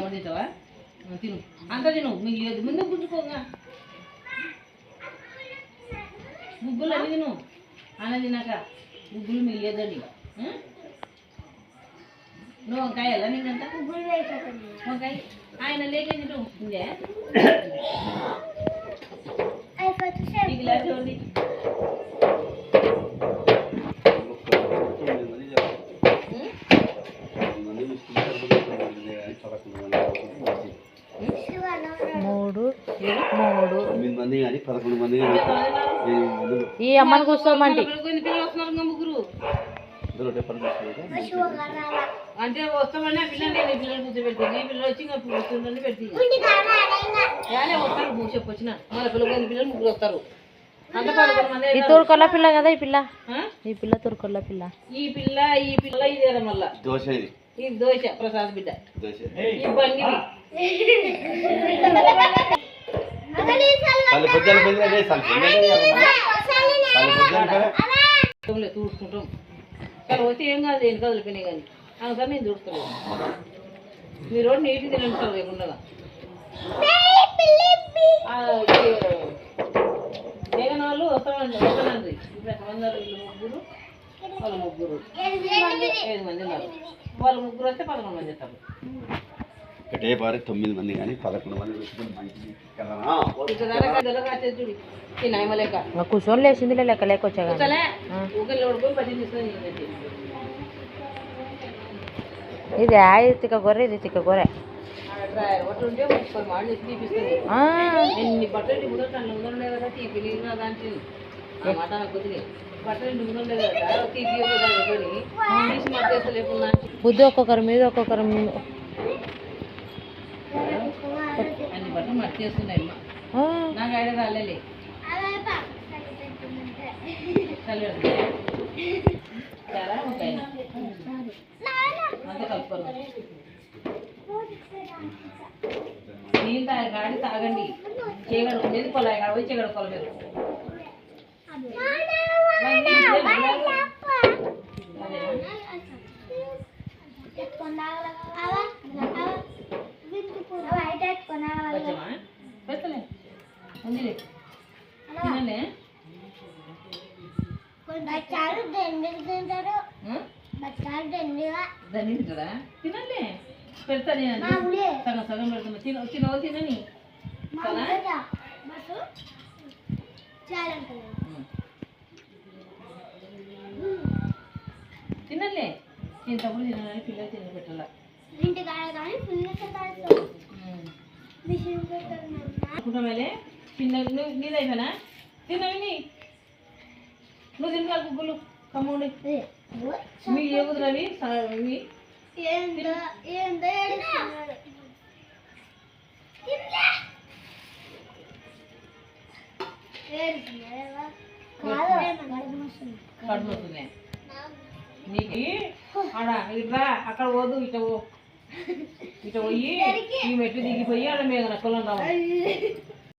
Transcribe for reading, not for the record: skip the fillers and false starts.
తింటావా తిను అంత తిను మీకు ముందు గుంజుకోగా ముగ్గులు అన్ని తిను అన్న తిన్నాక ముగ్గులు మిగిలేదండి నువ్వు వంకాయ ఎలా నీకంతా వంకాయ ఆయన లేకేంటి ఉందే చూడండి ఈ అమ్మని కూర్చోమండి ముగ్గురు అంటే వస్తామని ఆ పిల్లలు పిల్లలు కూర్చోబెడుతుంది పిల్లలు వచ్చి ఇంకా కూర్చుందని పెడుతుంది వస్తారు చెప్పొచ్చిన మన పిల్లలు ముగ్గురు వస్తారు ఈ తూర్కొల్ల పిల్ల కదా ఈ పిల్ల తూర్కొల్ల పిల్ల ఈ పిల్ల ఇదేరా మళ్ళా దోశ ఇది దోశ ప్రసాద్ బిడ్డ ఈ బంగిలి చూసుకుంటాం కానీ వస్తే ఏం కాదు ఏం కదిలిపోయినాయి కానీ అందుకని నేను చూడలేదు మీరు నీటి తినండి సార్ లేకుండా జగన్ వాళ్ళు వస్తామండి వస్తానండి ఇప్పుడు ఎంతమంది ముగ్గురు వాళ్ళ ముగ్గురు 5 మంది ఉన్నారు వాళ్ళ ముగ్గురు వస్తే 11 మంది వస్తారు ఒకటే పారి 9 మంది కానీ 11 మంది కూర్చొని లేచింది లెక్క లేక వచ్చా ఇది తిక్క గొర్రె ఇది తిక్క గొర్రె ఎన్ని బట్టలు ఉండే కదా తీపి నీళ్ళు దాంట్లో బట్టలు తీపి తీసి మట్టేస్తా లేకుండా బుద్ధి ఒక్కొక్కరి మీద ఒక్కొక్కరి అన్ని బట్టలు మట్టి చేస్తున్నాయి నాకు ఐడ రాలే చాలా ఉంటాయి అంతే కలుపుకోరు నీళ్ళు గాడి తాగండి చేయగడుకునేది పొలాయి కాడ పోయి చేయగడుకోవాలి మీరు తినండి తినండి పెడతా నేను సగం సగం పెడుతున్నా తినవాలి తినని తినండి నేను తప్పుడు తినాలని పిల్లలు తిని పెట్టాలా మేలే చిన్న నీదైపోయినా తినవి నువ్వు తిన్నా గుగ్గులు కమ్ముండి మీ ఏ కుదరవి కడుపు వస్తుంది నీకు ఆడ ఇట్లా అక్కడ పోదు ఇట పోయి ఈ మెట్లు దిగిపోయి ఆడ మేము నక్కలం రావాలి